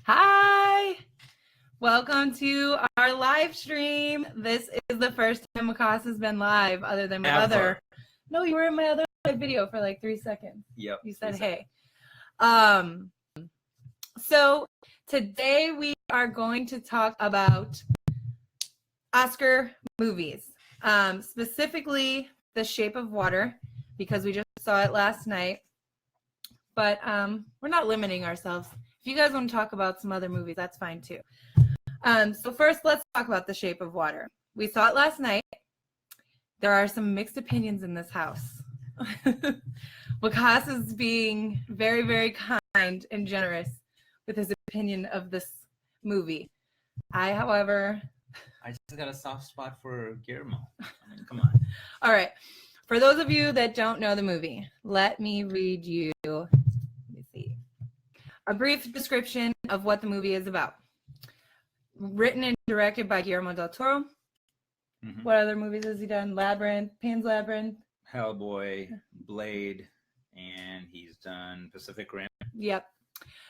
Hi! Welcome to our live stream. This is the first time Waqas has been live other than my other. No, you were in my other live video for like 3 seconds. Yep. You said hey. So today we are going to talk about Oscar movies, specifically The Shape of Water, because we just saw it last night. But we're not limiting ourselves. If you guys want to talk about some other movies, that's fine too. So first, let's talk about The Shape of Water. We saw it last night. There are some mixed opinions in this house. Waqas is being very, very kind and generous with his opinion of this movie. However... I just got a soft spot for Guillermo. I mean, come on. All right. For those of you that don't know the movie, let me read you a brief description of what the movie is about. Written and directed by Guillermo del Toro. Mm-hmm. What other movies has he done? Labyrinth, Pan's Labyrinth, Hellboy, Blade, and he's done Pacific Rim. Yep.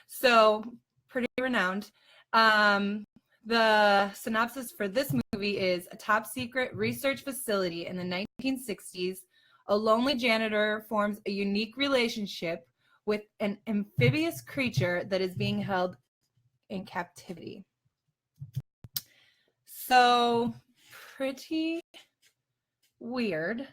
So pretty renowned. The synopsis for this movie is: a top secret research facility in the 1960s, a lonely janitor forms a unique relationship with an amphibious creature that is being held in captivity. So pretty weird.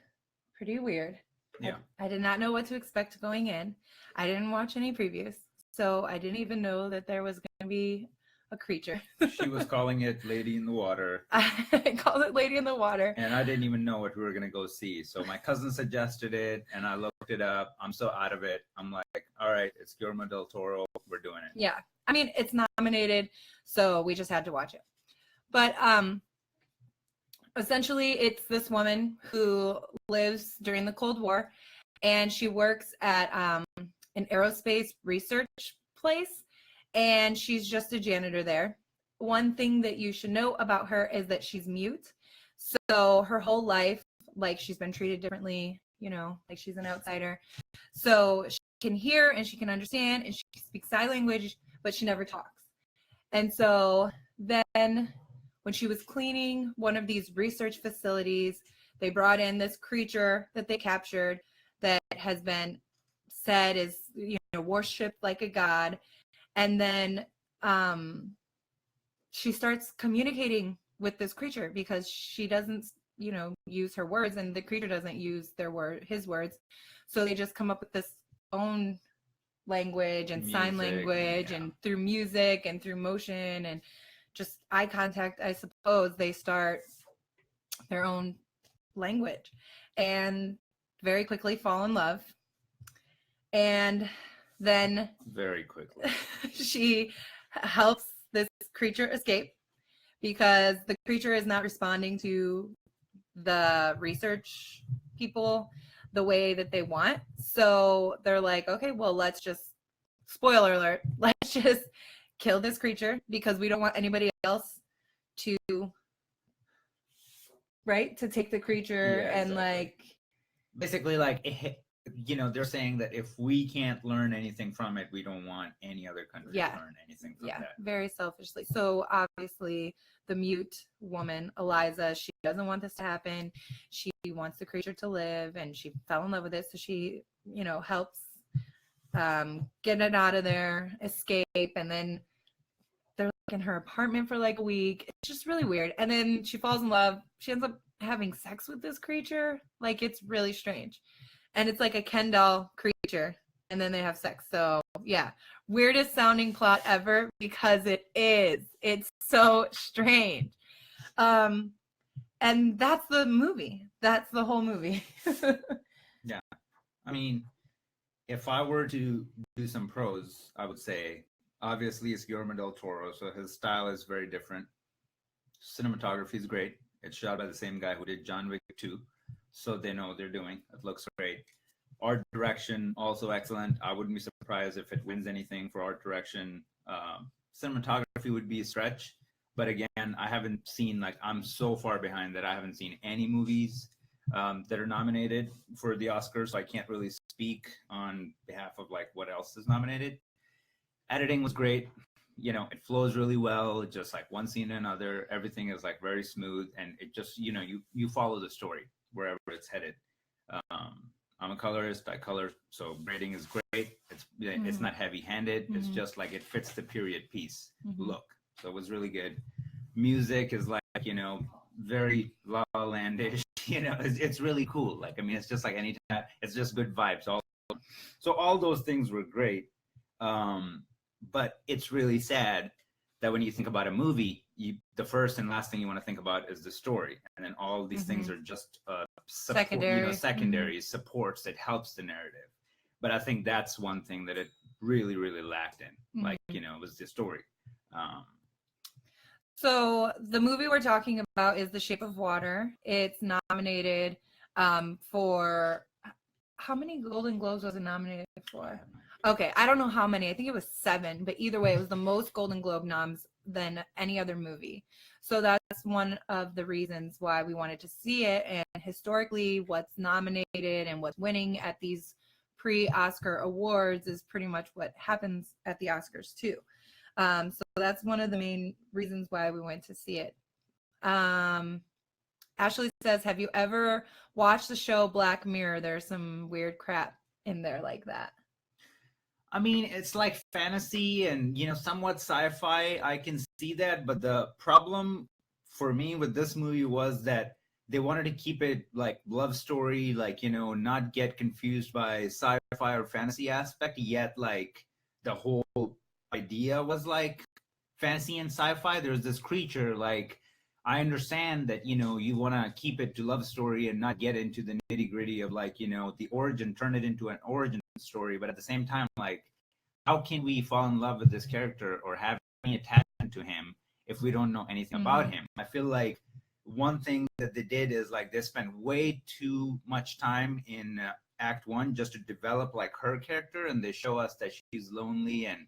Yeah. I did not know what to expect going in. I didn't watch any previews, so I didn't even know that there was going to be a creature. She was calling it Lady in the Water. I called it Lady in the Water. And I didn't even know what we were going to go see. So my cousin suggested it, and I looked it up. I'm so out of it. I'm like, all right, it's Guillermo del Toro. We're doing it. Yeah. I mean, it's nominated, so we just had to watch it. But essentially, it's this woman who lives during the Cold War, and she works at an aerospace research place, and she's just a janitor there. One thing that you should know about her is that she's mute. So her whole life, like, she's been treated differently, you know, like she's an outsider. So she can hear and she can understand and she speaks sign language, but she never talks. And so then when she was cleaning one of these research facilities, they brought in this creature that they captured that has been said is, you know, worshipped like a god. And then she starts communicating with this creature because she doesn't, you know, use her words, and the creature doesn't use his words. So they just come up with this own language and sign language, yeah. And through music and through motion and just eye contact, I suppose, they start their own language and very quickly fall in love. And then very quickly she helps this creature escape because the creature is not responding to the research people the way that they want. So they're like, okay, well, let's just, spoiler alert, let's just kill this creature because we don't want anybody else to, right, to take the creature. Yeah, and exactly. Like basically, like, you know, they're saying that if we can't learn anything from it, we don't want any other country to learn anything from that. Yeah, very selfishly. So obviously the mute woman, Eliza, she doesn't want this to happen. She wants the creature to live, and she fell in love with it. So she, you know, helps get it out of there, escape, and then they're like in her apartment for like a week. It's just really weird. And then she falls in love. She ends up having sex with this creature. Like, it's really strange. And it's like a Ken doll creature, and then they have sex. So yeah, weirdest sounding plot ever, because it is. It's so strange. And that's the movie. That's the whole movie. Yeah. I mean, if I were to do some pros, I would say, obviously, it's Guillermo del Toro, so his style is very different. Cinematography is great. It's shot by the same guy who did John Wick 2. So they know what they're doing. It looks great. Art direction, also excellent. I wouldn't be surprised if it wins anything for art direction. Cinematography would be a stretch. But again, I haven't seen, like, I'm so far behind that I haven't seen any movies that are nominated for the Oscars. So I can't really speak on behalf of, like, what else is nominated. Editing was great. you know, it flows really well, just like one scene to another. Everything is like very smooth, and it just, you know, you follow the story wherever it's headed. I'm a colorist. I color, so grading is great. It's not heavy-handed. It's just like it fits the period piece look. So it was really good. Music is like, you know, very La La Landish. You know, it's really cool. Like, I mean, it's just like anytime. It's just good vibes. So all those things were great. But it's really sad that when you think about a movie, the first and last thing you want to think about is the story, and then all these things are just secondary supports that helps the narrative. But I think that's one thing that it really, really lacked in. Like, you know, was the story. So the movie we're talking about is The Shape of Water. It's nominated for, how many Golden Globes was it nominated for? Okay, I don't know how many. I think it was 7, but either way, it was the most Golden Globe noms than any other movie. So that's one of the reasons why we wanted to see it. And historically, what's nominated and what's winning at these pre-Oscar awards is pretty much what happens at the Oscars too. So that's one of the main reasons why we went to see it. Ashley says, have you ever watched the show Black Mirror? There's some weird crap in there like that. I mean, it's like fantasy and, you know, somewhat sci-fi. I can see that. But the problem for me with this movie was that they wanted to keep it like love story, like, you know, not get confused by sci-fi or fantasy aspect, yet like the whole idea was like fantasy and sci-fi. There's this creature, like, I understand that, you know, you want to keep it to love story and not get into the nitty gritty of like, you know, the origin, turn it into an origin story. But at the same time, like, how can we fall in love with this character or have any attachment to him if we don't know anything about him? I feel like one thing that they did is like they spent way too much time in Act 1 just to develop like her character, and they show us that she's lonely and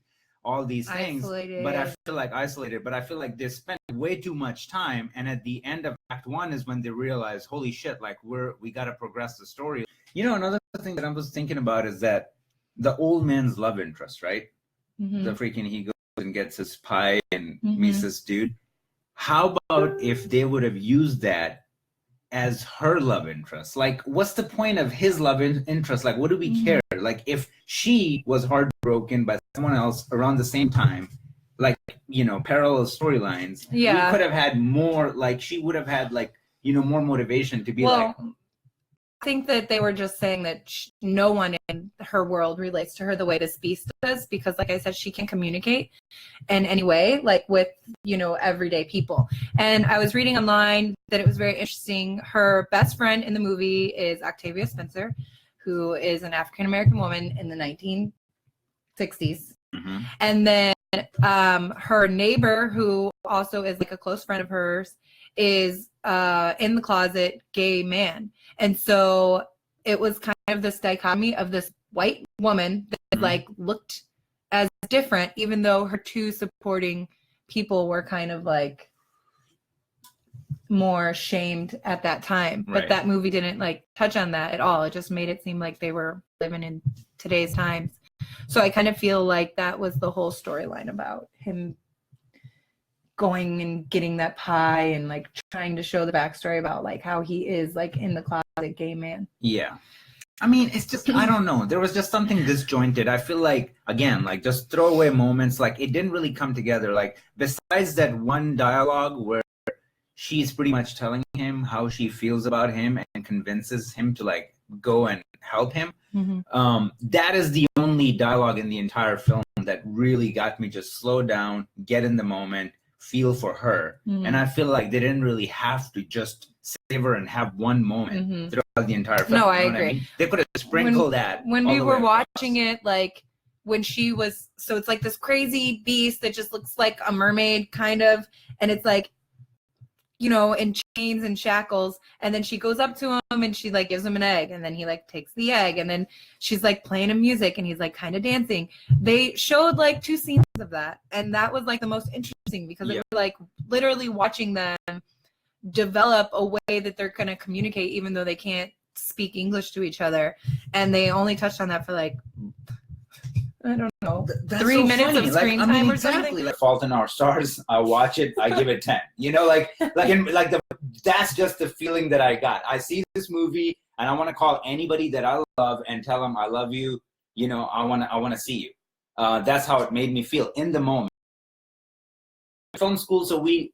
all these things. But I feel like they spent way too much time, and at the end of Act 1 is when they realize, holy shit, like we got to progress the story. You know, another thing that I was thinking about is that the old man's love interest, right? The freaking, he goes and gets his pie and meets this dude. How about if they would have used that as her love interest? Like, what's the point of his love interest? Like, what do we care? Like, if she was heartbroken by someone else around the same time, like, you know, parallel storylines, we could have had more, like, she would have had, like, you know, more motivation to be like. I think that they were just saying that no one in her world relates to her the way this beast does, because like I said, she can communicate in any way, like with, you know, everyday people. And I was reading online that it was very interesting. Her best friend in the movie is Octavia Spencer, who is an African-American woman in the 1960s. And then her neighbor, who also is like a close friend of hers, is in the closet gay man. And so it was kind of this dichotomy of this white woman that like looked as different, even though her two supporting people were kind of like more shamed at that time. But that movie didn't like touch on that at all. It just made it seem like they were living in today's times. So I kind of feel like that was the whole storyline about him going and getting that pie and like trying to show the backstory about like how he is like in the closet gay man. Yeah. I mean, it's just, I don't know. There was just something disjointed. I feel like, again, like just throwaway moments, like it didn't really come together. Like besides that one dialogue where she's pretty much telling him how she feels about him and convinces him to like go and help him. That is the only dialogue in the entire film that really got me just slow down, get in the moment, feel for her. And I feel like they didn't really have to just savor and have one moment throughout the entire film. No, I agree. I mean? They could have sprinkled that. When we were watching it, like when she was, so it's like this crazy beast that just looks like a mermaid kind of, and it's like, you know, in chains and shackles, and then she goes up to him and she like gives him an egg, and then he like takes the egg, and then she's like playing him music and he's like kind of dancing. They showed like 2 scenes of that, and that was like the most interesting because it was like literally watching them develop a way that they're going to communicate even though they can't speak English to each other. And they only touched on that for like I don't know, That's 3 so minutes funny. of screen time or something. Like Fault in Our Stars, I watch it, I give it 10. You know, that's just the feeling that I got. I see this movie and I want to call anybody that I love and tell them I love you. You know, I want to see you. That's how it made me feel in the moment. Film school, so we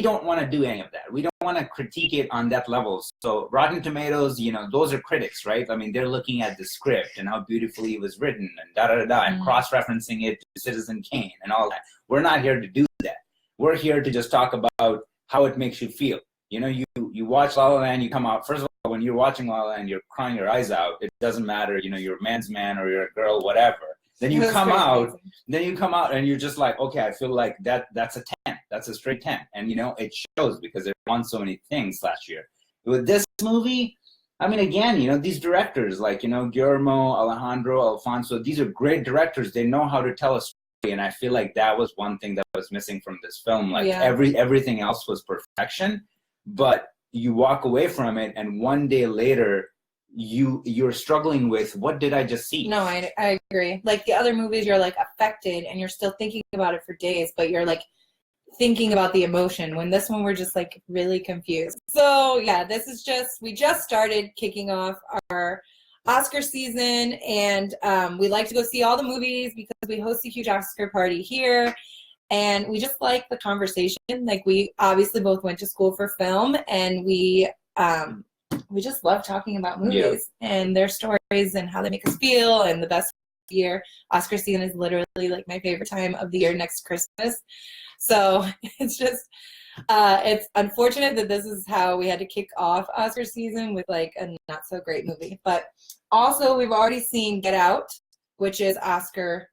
don't want to do any of that. We don't want to critique it on that level. So Rotten Tomatoes, you know, those are critics, right? I mean, they're looking at the script and how beautifully it was written and and cross-referencing it to Citizen Kane and all that. We're not here to do that. We're here to just talk about how it makes you feel. You know, you watch La La Land, you come out. First of all, when you're watching La La Land, you're crying your eyes out. It doesn't matter, you know, you're a man's man or you're a girl, whatever. Then you come out and you're just like, okay, I feel like that's a 10. That's a straight 10. And, you know, it shows because it won so many things last year. With this movie, I mean, again, you know, these directors like, you know, Guillermo, Alejandro, Alfonso, these are great directors. They know how to tell a story. And I feel like that was one thing that was missing from this film. Like everything else was perfection, but you walk away from it and one day later, you're struggling with, what did I just see? No, I agree. Like the other movies, you're like affected and you're still thinking about it for days, but you're like thinking about the emotion. When this one, we're just like really confused. So yeah, this is we just started kicking off our Oscar season, and we like to go see all the movies because we host a huge Oscar party here. And we just like the conversation. Like we obviously both went to school for film, and we just love talking about movies and their stories and how they make us feel. And the best year, Oscar season is literally like my favorite time of the year next to Christmas. So it's just, it's unfortunate that this is how we had to kick off Oscar season with like a not so great movie. But also we've already seen Get Out, which is Oscar.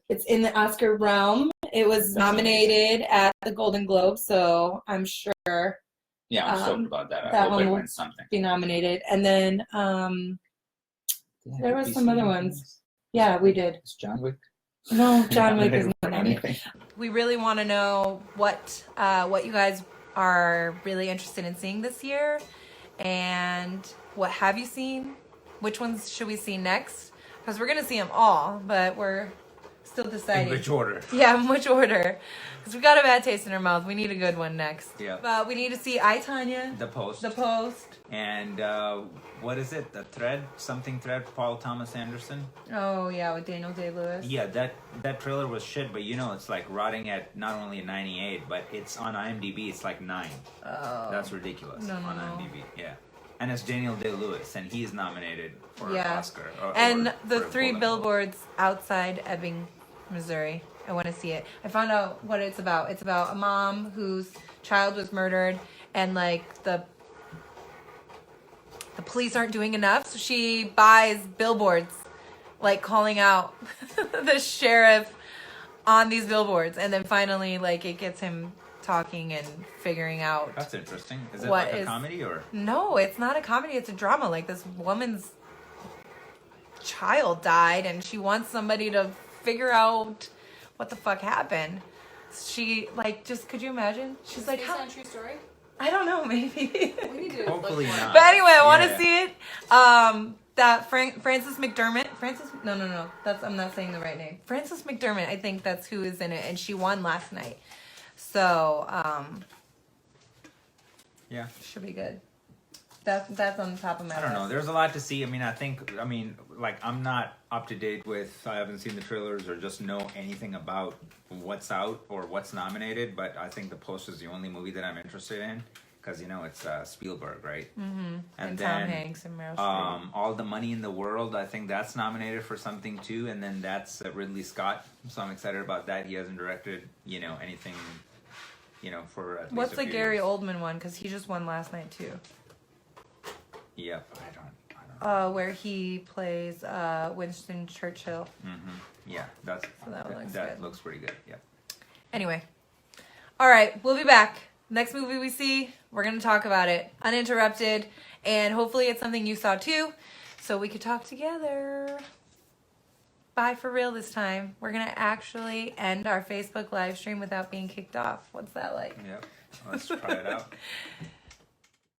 It's in the Oscar realm. It was nominated at the Golden Globe, so I'm sure. Yeah, I'm stoked about that. I hope it wins something. Be nominated, and then there was some other ones. Yeah, we did. Is John Wick? No, John Wick is not nominated. We really want to know what you guys are really interested in seeing this year, and what have you seen? Which ones should we see next? Because we're gonna see them all, but we're still deciding. In which order? Yeah, in which order? Because we got a bad taste in our mouth. We need a good one next. Yeah. But we need to see I, Tonya. The Post. The Post. And what is it? The Thread? Something Thread? Paul Thomas Anderson? Oh, yeah, with Daniel Day-Lewis. Yeah, that trailer was shit, but you know, it's like rotting at not only a 98, but it's on IMDb, it's like 9. Oh. That's ridiculous on IMDb. Yeah. And it's Daniel Day-Lewis, and he's nominated for an Oscar. And the 3 billboards outside Ebbing, Missouri. I want to see it. I found out what it's about. It's about a mom whose child was murdered, and like the police aren't doing enough, so she buys billboards, like calling out the sheriff on these billboards, and then finally, like, it gets him talking and figuring out. That's interesting. Is it like a comedy or? No, it's not a comedy. It's a drama. Like, this woman's child died, and she wants somebody to figure out what the fuck happened. She, like, just, could you imagine? She's like, how? Is that a true story? I don't know, maybe. We need to hopefully not. But anyway, I want to see it. That Frances McDermott. No. I'm not saying the right name. Frances McDermott. I think that's who is in it, and she won last night. So, yeah, should be good. That's on the top of my list. I don't know. There's a lot to see. I mean, like, I'm not up to date with, I haven't seen the trailers or just know anything about what's out or what's nominated, but I think The Post is the only movie that I'm interested in because, you know, it's Spielberg, right? Mm-hmm. And then, Tom Hanks and Meryl Streep. All the Money in the World, I think that's nominated for something too, and then that's Ridley Scott, so I'm excited about that. He hasn't directed, you know, anything, you know, for at least What's the Gary years. Oldman one? Because he just won last night too. Yep, I don't know. Where he plays Winston Churchill. Mm-hmm. Yeah, that looks pretty good. Yeah. Anyway, all right, we'll be back. Next movie we see, we're gonna talk about it uninterrupted, and hopefully it's something you saw too, so we could talk together. Bye for real this time. We're gonna actually end our Facebook live stream without being kicked off. What's that like? Yep. Let's try it out.